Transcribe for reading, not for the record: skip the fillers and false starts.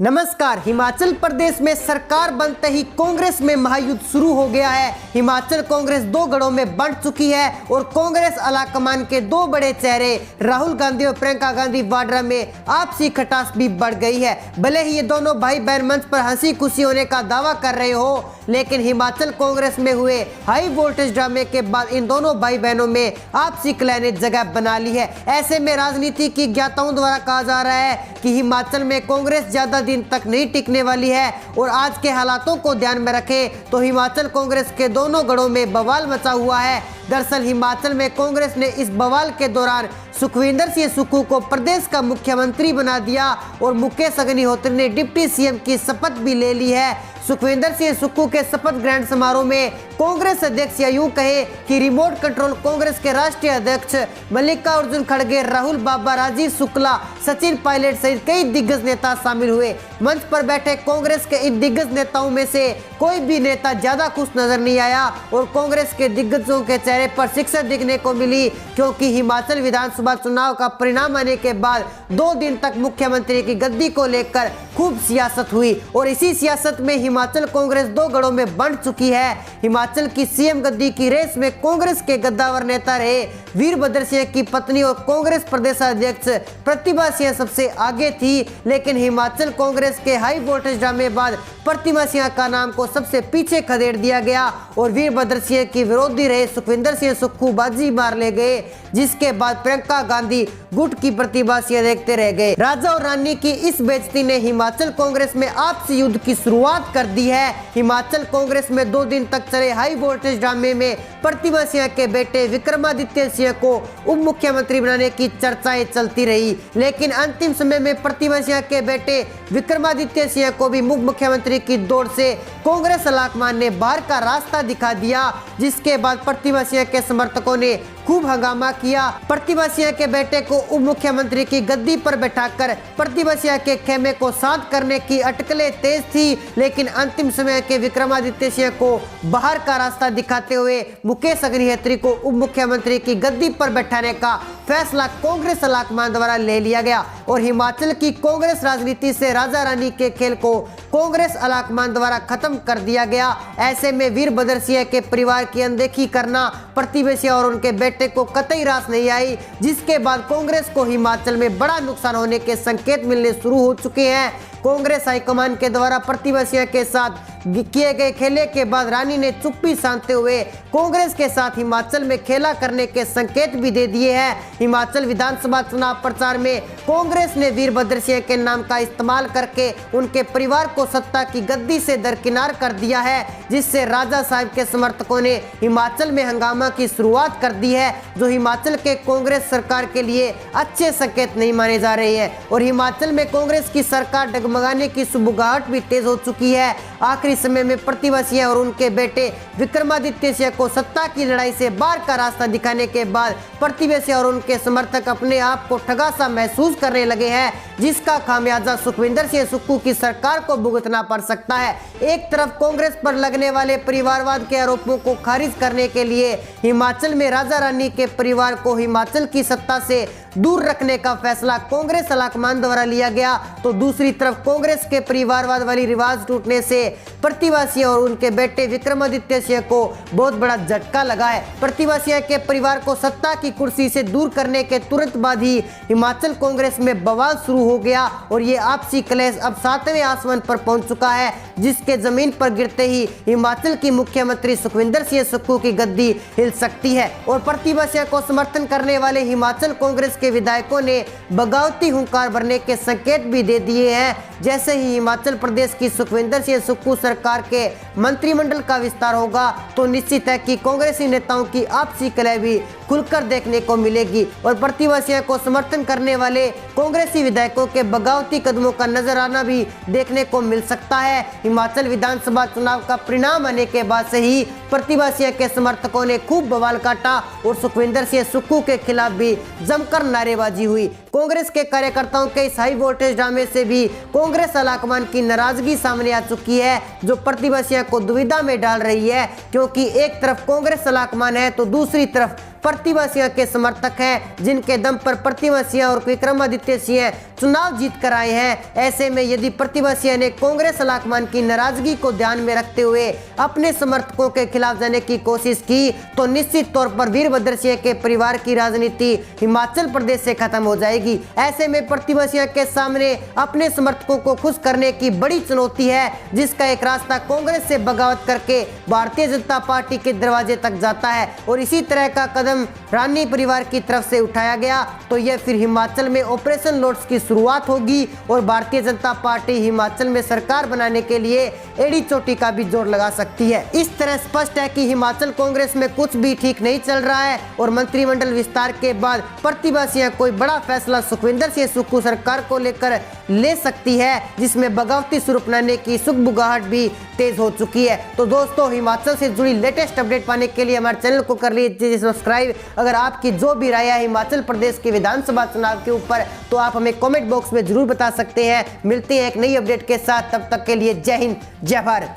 नमस्कार। हिमाचल प्रदेश में सरकार बनते ही कांग्रेस में महायुद्ध शुरू हो गया है। हिमाचल कांग्रेस दो गढ़ों में बंट चुकी है और कांग्रेस आलाकमान के दो बड़े चेहरे राहुल गांधी और प्रियंका गांधी वाड्रा में आपसी खटास भी बढ़ गई है। भले ही ये दोनों भाई बहन मंच पर हंसी खुशी होने का दावा कर रहे हो, लेकिन हिमाचल कांग्रेस में हुए हाई वोल्टेज ड्रामे के बाद इन दोनों भाई बहनों में आपसी कलह ने जगह बना ली है। ऐसे में राजनीति की ज्ञाताओं द्वारा कहा जा रहा है कि हिमाचल में कांग्रेस ज्यादा दिन तक नहीं टिकने वाली है और आज के हालातों को ध्यान में रखें तो हिमाचल कांग्रेस के दोनों गढ़ों में बवाल मचा हुआ है। दरअसल हिमाचल में कांग्रेस ने इस बवाल के दौरान सुखविंदर सिंह सुक्खू को प्रदेश का मुख्यमंत्री बना दिया और मुकेश अग्निहोत्री ने डिप्टी सीएम की शपथ भी ले ली है। सुखविंदर सिंह सुक्खू के शपथ ग्रहण समारोह में कांग्रेस अध्यक्ष या यूं कहे कि रिमोट कंट्रोल कांग्रेस के राष्ट्रीय अध्यक्ष मल्लिकार्जुन खड़गे, राहुल बाबा, राजीव शुक्ला, सचिन पायलट सहित कई दिग्गज नेता शामिल हुए। मंच पर बैठे कांग्रेस के इन दिग्गज नेताओं में से कोई भी नेता ज्यादा खुश नजर नहीं आया और कांग्रेस के दिग्गजों के चेहरे पर शिक्षा दिखने को मिली, क्योंकि हिमाचल विधानसभा चुनाव का परिणाम आने के बाद 2 दिन तक मुख्यमंत्री की गद्दी को लेकर खूब सियासत हुई और इसी सियासत में हिमाचल कांग्रेस दो गढ़ों में बंट चुकी है। हिमाचल की सीएम गद्दी की रेस में कांग्रेस के गद्दावर नेता रहे वीरभद्र सिंह की पत्नी और कांग्रेस प्रदेश अध्यक्ष प्रतिभा सिंह सबसे आगे थी, लेकिन हिमाचल कांग्रेस के हाई वोल्टेज ड्रामे बाद प्रतिभा सिंह का नाम को सबसे पीछे खदेड़ दिया गया और वीरभद्र सिंह की विरोधी रहे सुखविंदर सिंह सुक्खू बाजी मार ले गए, जिसके बाद प्रियंका गांधी गुट की प्रतिभा सिंह देखते रह गए। राजा और रानी की इस बेइज्जती ने हिमाचल कांग्रेस में आपसी युद्ध की शुरुआत कर दी है। हिमाचल कांग्रेस में 2 दिन तक चले हाई वोल्टेज ड्रामे में प्रतिभा सिंह के बेटे विक्रमादित्य सिंह को उप मुख्यमंत्री बनाने की चर्चाएं चलती रही, लेकिन अंतिम समय में प्रतिभा सिंह के बेटे विक्रमादित्य सिंह को भी मुख्यमंत्री की दौड़ से कांग्रेस आलाकमान ने बाहर का रास्ता दिखा दिया, जिसके बाद प्रतिभा सिंह के समर्थकों ने खूब हंगामा किया। प्रतिभा सिंह के बेटे को उप मुख्यमंत्री की गद्दी पर बैठाकर प्रतिभा सिंह के खेमे को शांत करने की अटकलें तेज थी, लेकिन अंतिम समय के विक्रमादित्य सिंह को बाहर का रास्ता दिखाते हुए मुकेश अग्निहोत्री को उप मुख्यमंत्री की गद्दी पर बैठाने का फैसला कांग्रेस आलाकमान द्वारा ले लिया गया और हिमाचल की कांग्रेस राजनीति से राजा रानी के खेल को कांग्रेस आलाकमान द्वारा खत्म कर दिया गया। ऐसे में वीरभद्र सिंह के परिवार की अनदेखी करना प्रतिभा सिंह और उनके बेटे को कतई रास नहीं आई, जिसके बाद कांग्रेस को हिमाचल में बड़ा नुकसान होने के संकेत मिलने शुरू हो चुके हैं। कांग्रेस हाईकमान के द्वारा प्रतिभा सिंह के साथ किए गए खेले के बाद रानी ने चुप्पी साधते हुए कांग्रेस के साथ हिमाचल में खेला करने के संकेत भी दे दिए हैं। हिमाचल विधानसभा चुनाव प्रचार में कांग्रेस ने वीरभद्र सिंह के नाम का इस्तेमाल करके उनके परिवार को सत्ता की गद्दी से दरकिनार कर दिया है, जिससे राजा साहब के समर्थकों ने हिमाचल में हंगामा की शुरुआत कर दी है, जो हिमाचल के कांग्रेस सरकार के लिए अच्छे संकेत नहीं माने जा रहे हैं और हिमाचल में कांग्रेस की सरकार डगमगाने की सुबुगाहट भी तेज हो चुकी है। आखिरी समय में प्रतिभा सिंह और उनके बेटे विक्रमादित्य सिंह को सत्ता की लड़ाई से बाहर का रास्ता दिखाने के बाद प्रतिभा सिंह और उनके समर्थक अपने आप को ठगा सा महसूस करने लगे हैं, जिसका खामियाजा सुखविंदर सिंह सुक्खू की सरकार को भुगतना पड़ सकता है। एक तरफ कांग्रेस पर लगने वाले परिवारवाद के आरोपों को खारिज करने के लिए हिमाचल में राजा रानी के परिवार को हिमाचल की सत्ता से दूर रखने का फैसला कांग्रेस आलाकमान द्वारा लिया गया, तो दूसरी तरफ कांग्रेस के परिवारवाद वाली रिवाज टूटने से प्रतिभा सिंह और उनके बेटे विक्रमादित्य सिंह को बहुत बड़ा झटका लगा है। प्रतिभा सिंह के परिवार को सत्ता की कुर्सी से दूर करने के तुरंत बाद ही हिमाचल कांग्रेस में बवाल शुरू हो गया और ये आपसी कलेश अब 7वें आसमान पर पहुंच चुका है, जिसके जमीन पर गिरते ही हिमाचल की मुख्यमंत्री सुखविंदर सिंह सुक्खू की गद्दी हिल सकती है और प्रतिभा सिंह को समर्थन करने वाले हिमाचल कांग्रेस के विधायकों ने बगावती हुंकार भरने के संकेत भी दे दिए हैं। जैसे ही हिमाचल प्रदेश की सुखविंदर सिंह सुक्खू सरकार के मंत्रिमंडल का विस्तार होगा तो निश्चित है कि कांग्रेसी नेताओं की आपसी कलह भी खुलकर देखने को मिलेगी और प्रतिभा सिंह को समर्थन करने वाले कांग्रेसी विधायकों के बगावती कदमों का नजर आना भी देखने को मिल सकता है। हिमाचल विधानसभा चुनाव का परिणाम आने के बाद से ही प्रतिभा सिंह के समर्थकों ने खूब बवाल काटा और सुखविंदर सिंह सुक्खू के खिलाफ भी जमकर नारेबाजी हुई। कांग्रेस के कार्यकर्ताओं के इस हाई वोल्टेज ड्रामे से भी कांग्रेस आलाकमान की नाराजगी सामने आ चुकी है, जो प्रतिभा सिंह को दुविधा में डाल रही है, क्योंकि एक तरफ कांग्रेस आलाकमान है तो दूसरी तरफ प्रतिभा सिंह के समर्थक हैं, जिनके दम पर प्रतिभा सिंह और विक्रमादित्य सिंह चुनाव जीत कर आए हैं। ऐसे में यदि प्रतिभा सिंह ने कांग्रेस आलाकमान की नाराजगी को ध्यान में रखते हुए अपने समर्थकों के खिलाफ जाने की कोशिश की तो निश्चित तौर पर वीरभद्र सिंह के परिवार की राजनीति हिमाचल प्रदेश से खत्म हो जाएगी। ऐसे में प्रतिभा सिंह के सामने अपने समर्थकों को खुश करने की बड़ी चुनौती है, जिसका एक रास्ता कांग्रेस से बगावत करके भारतीय जनता पार्टी के दरवाजे तक जाता है। और इसी तरह का कदम रानी परिवार की तरफ से उठाया गया तो यह फिर हिमाचल में ऑपरेशन लोटस की शुरुआत होगी और भारतीय जनता पार्टी हिमाचल में सरकार बनाने के लिए एड़ी चोटी का भी जोर लगा सकती है। इस तरह स्पष्ट है कि हिमाचल कांग्रेस में कुछ भी ठीक नहीं चल रहा है और मंत्रिमंडल विस्तार के बाद प्रतिभा सिंह कोई बड़ा फैसला सुखविंदर सिंह सुक्खू सरकार को लेकर ले सकती है, जिसमें बगावती सुर अपनाने की सुगबुगाहट भी तेज हो चुकी है। तो दोस्तों, हिमाचल से जुड़ी लेटेस्ट अपडेट पाने के लिए हमारे चैनल को कर लीजिए सब्सक्राइब। अगर आपकी जो भी राय है हिमाचल प्रदेश के विधानसभा चुनाव के ऊपर तो आप हमें कमेंट बॉक्स में जरूर बता सकते हैं। मिलते हैं एक नई अपडेट के साथ, तब तक के लिए जय हिंद जय भारत।